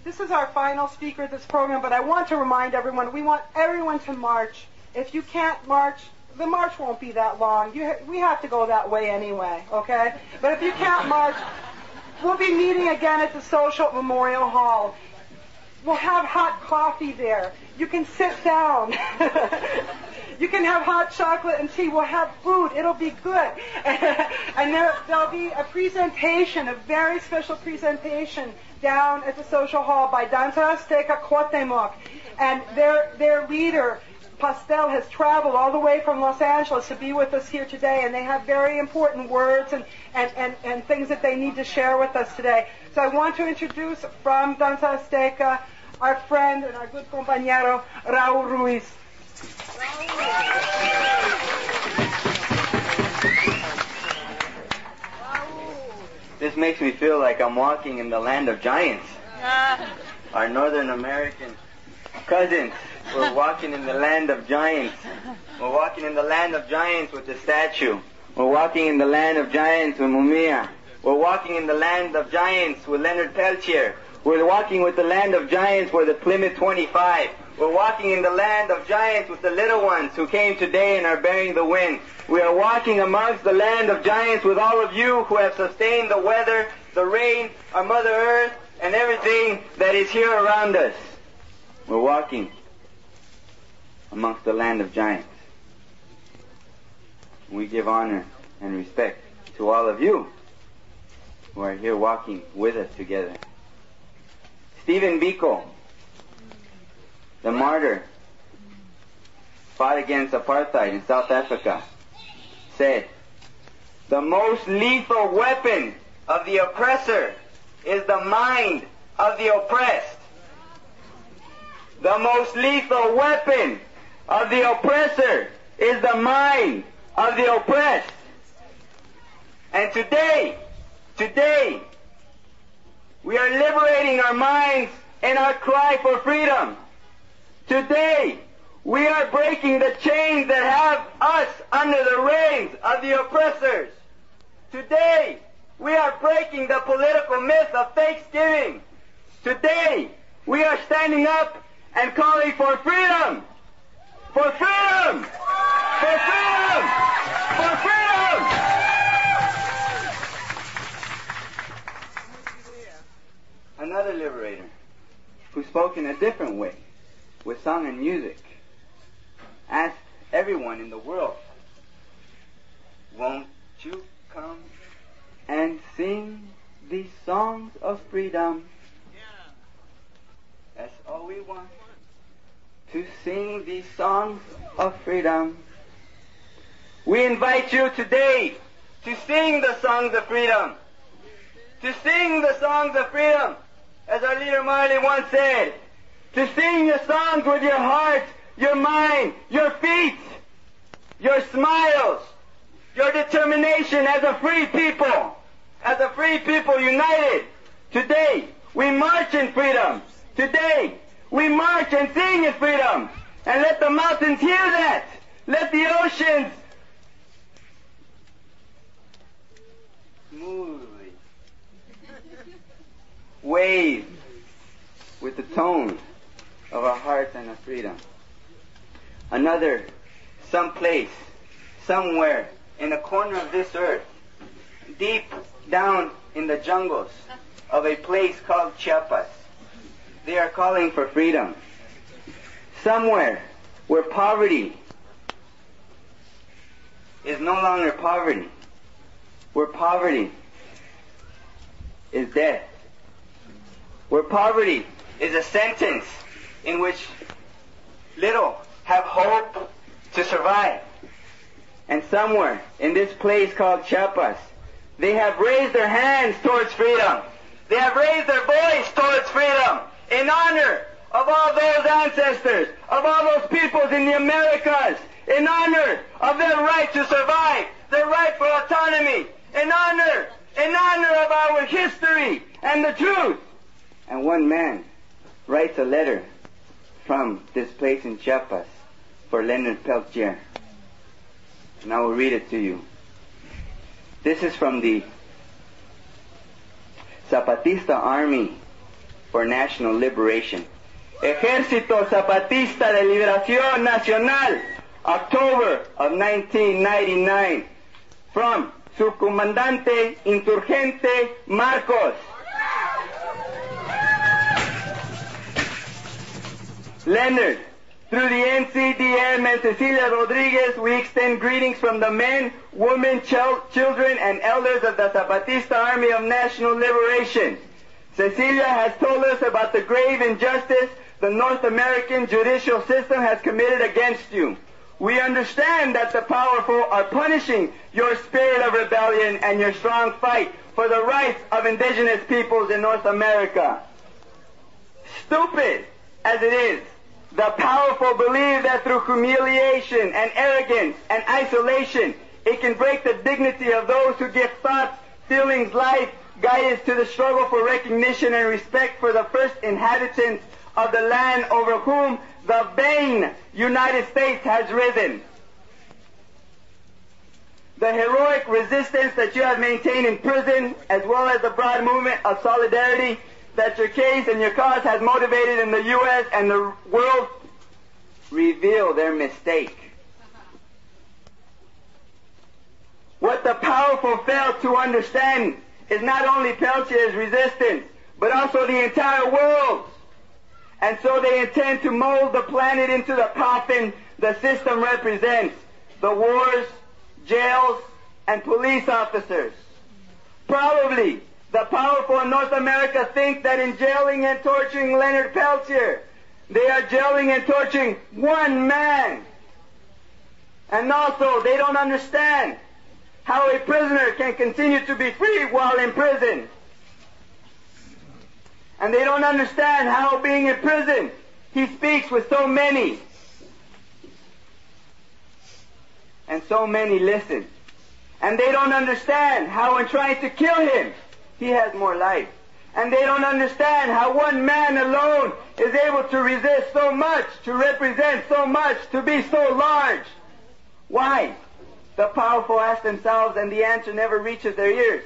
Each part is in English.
This is our final speaker of this program, but I want to remind everyone, we want everyone to march. If you can't march, the march won't be that long. We have to go that way anyway, okay? But if you can't march, we'll be meeting again at the Social Memorial Hall. We'll have hot coffee there. You can sit down. You can have hot chocolate and tea. We'll have food. It'll be good. And there'll be a presentation, a very special presentation down at the Social Hall by Danza Azteca Cuauhtemoc. And their leader, Pastel, has traveled all the way from Los Angeles to be with us here today, and they have very important words and things that they need to share with us today. So I want to introduce from Danza Azteca our friend and our good compañero, Raul Ruiz. This makes me feel like I'm walking in the land of giants. Our Northern American cousins, we're walking in the land of giants. We're walking in the land of giants with the statue. We're walking in the land of giants with Mumia. We're walking in the land of giants with Leonard Peltier. We're walking with the land of giants with the Plymouth 25. We're walking in the land of giants with the little ones who came today and are bearing the wind. We are walking amongst the land of giants with all of you who have sustained the weather, the rain, our Mother Earth, and everything that is here around us. We're walking amongst the land of giants. We give honor and respect to all of you who are here walking with us together. Stephen Biko, the martyr, fought against apartheid in South Africa, said, "The most lethal weapon of the oppressor is the mind of the oppressed." The most lethal weapon of the oppressor is the mind of the oppressed. And today, we are liberating our minds in our cry for freedom. Today, we are breaking the chains that have us under the reins of the oppressors. Today, we are breaking the political myth of Thanksgiving. Today, we are standing up and calling for freedom. For freedom! For freedom! For freedom! Another liberator who spoke in a different way, with song and music, asked everyone in the world, "Won't you come and sing these songs of freedom?" That's all we want, to sing these songs of freedom. We invite you today to sing the songs of freedom. To sing the songs of freedom. As our leader Marley once said, to sing your songs with your heart, your mind, your feet, your smiles, your determination as a free people united. Today, we march in freedom. Today, we march and sing in freedom. And let the mountains hear that. Let the oceans smoothly wave with the tone of our hearts and our freedom. Another, someplace, somewhere in a corner of this earth, deep down in the jungles of a place called Chiapas, they are calling for freedom. Somewhere where poverty is no longer poverty, where poverty is death, where poverty is a sentence in which little have hope to survive. And somewhere in this place called Chiapas, they have raised their hands towards freedom. They have raised their voice towards freedom in honor of all those ancestors, of all those peoples in the Americas, in honor of their right to survive, their right for autonomy, in honor of our history and the truth. And one man writes a letter from this place in Chiapas for Leonard Peltier. and I will read it to you. This is from the Zapatista Army for National Liberation. Ejército Zapatista de Liberación Nacional, October of 1999. From su comandante insurgente Marcos. Leonard, through the NCDM and Cecilia Rodriguez, we extend greetings from the men, women, children, and elders of the Zapatista Army of National Liberation. Cecilia has told us about the grave injustice the North American judicial system has committed against you. We understand that the powerful are punishing your spirit of rebellion and your strong fight for the rights of indigenous peoples in North America. Stupid as it is, the powerful believe that through humiliation and arrogance and isolation, it can break the dignity of those who give thoughts, feelings, life, guidance to the struggle for recognition and respect for the first inhabitants of the land over whom the vain United States has risen. The heroic resistance that you have maintained in prison, as well as the broad movement of solidarity that your case and your cause has motivated in the U.S. and the world, reveal their mistake. What the powerful fail to understand is not only Peltier's resistance, but also the entire world. And so they intend to mold the planet into the coffin the system represents: the wars, jails, and police officers. Probably the powerful in North America think that in jailing and torturing Leonard Peltier, they are jailing and torturing one man. And also, they don't understand how a prisoner can continue to be free while in prison. And they don't understand how, being in prison, he speaks with so many. And so many listen. And they don't understand how, in trying to kill him, he has more life. And they don't understand how one man alone is able to resist so much, to represent so much, to be so large. Why? The powerful ask themselves, and the answer never reaches their ears.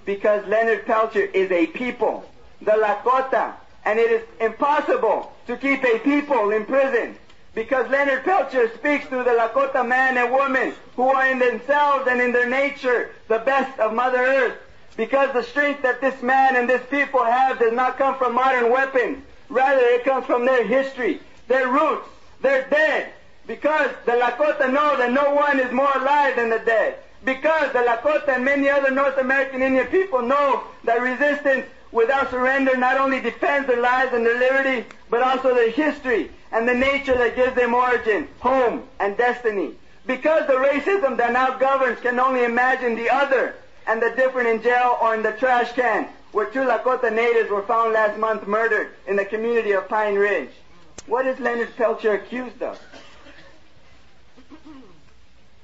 Because Leonard Peltier is a people, the Lakota, and it is impossible to keep a people in prison. Because Leonard Peltier speaks through the Lakota man and woman who are in themselves and in their nature the best of Mother Earth. Because the strength that this man and this people have does not come from modern weapons. Rather, it comes from their history, their roots, their dead. Because the Lakota know that no one is more alive than the dead. Because the Lakota and many other North American Indian people know that resistance without surrender not only defends their lives and their liberty, but also their history and the nature that gives them origin, home, and destiny. Because the racism that now governs can only imagine the other and the different in jail or in the trash can, where 2 Lakota natives were found last month murdered in the community of Pine Ridge. What is Leonard Peltier accused of?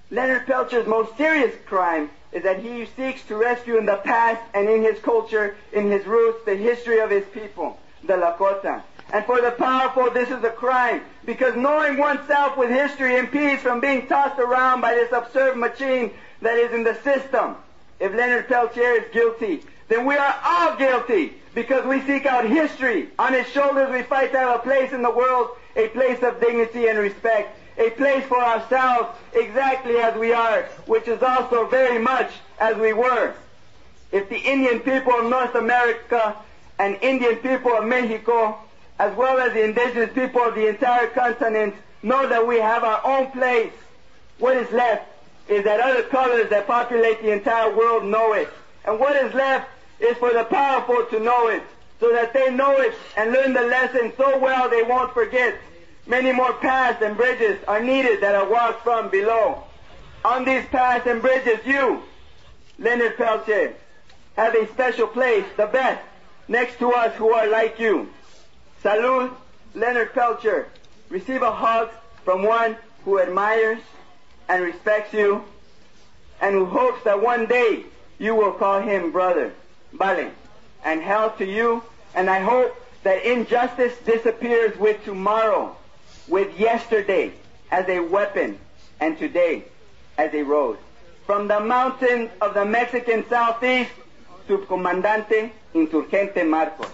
Leonard Peltier's most serious crime is that he seeks to rescue in the past and in his culture, in his roots, the history of his people, the Lakota. And for the powerful, this is a crime, because knowing oneself with history impedes from being tossed around by this absurd machine that is in the system. If Leonard Peltier is guilty, then we are all guilty, because we seek out history. On his shoulders we fight to have a place in the world, a place of dignity and respect, a place for ourselves exactly as we are, which is also very much as we were. If the Indian people of North America and Indian people of Mexico, as well as the indigenous people of the entire continent, know that we have our own place, what is left is that other colors that populate the entire world know it. And what is left is for the powerful to know it, so that they know it and learn the lesson so well they won't forget. Many more paths and bridges are needed that are walked from below. On these paths and bridges, you, Leonard Peltier, have a special place, the best, next to us who are like you. Salud, Leonard Peltier. Receive a hug from one who admires and respects you, and who hopes that one day you will call him brother. Vale. And health to you, and I hope that injustice disappears with tomorrow, with yesterday as a weapon, and today as a road. From the mountains of the Mexican Southeast, Subcomandante Insurgente Marcos.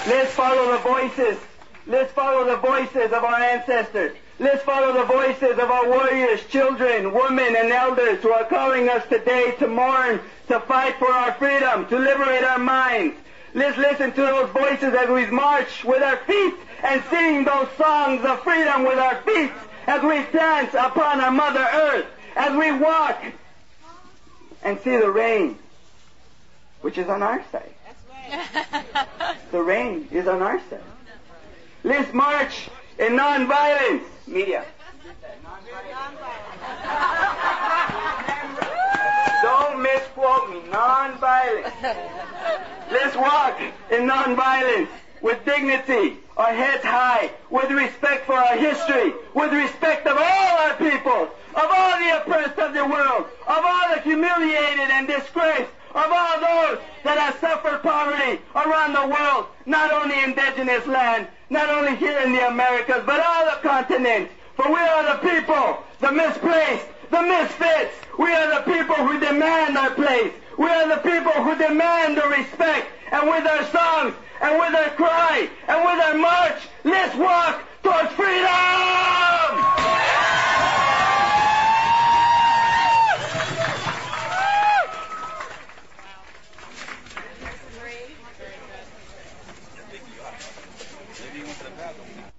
Let's follow the voices. Let's follow the voices of our ancestors. Let's follow the voices of our warriors, children, women, and elders who are calling us today to mourn, to fight for our freedom, to liberate our minds. Let's listen to those voices as we march with our feet and sing those songs of freedom with our feet, as we dance upon our Mother Earth, as we walk and see the rain, which is on our side. The rain is on our side. Let's march in non-violence. Media. Don't misquote me. Non-violence. Let's walk in non-violence with dignity, our heads high, with respect for our history, with respect of all our people, of all the oppressed of the world, of all the humiliated and disgraced, of all those that have suffered poverty around the world, not only indigenous land, not only here in the Americas, but all the continents. For we are the people, the misplaced, the misfits. We are the people who demand our place. We are the people who demand the respect. And with our songs, and with our cry, and with our march, let's walk towards freedom! Maybe you want to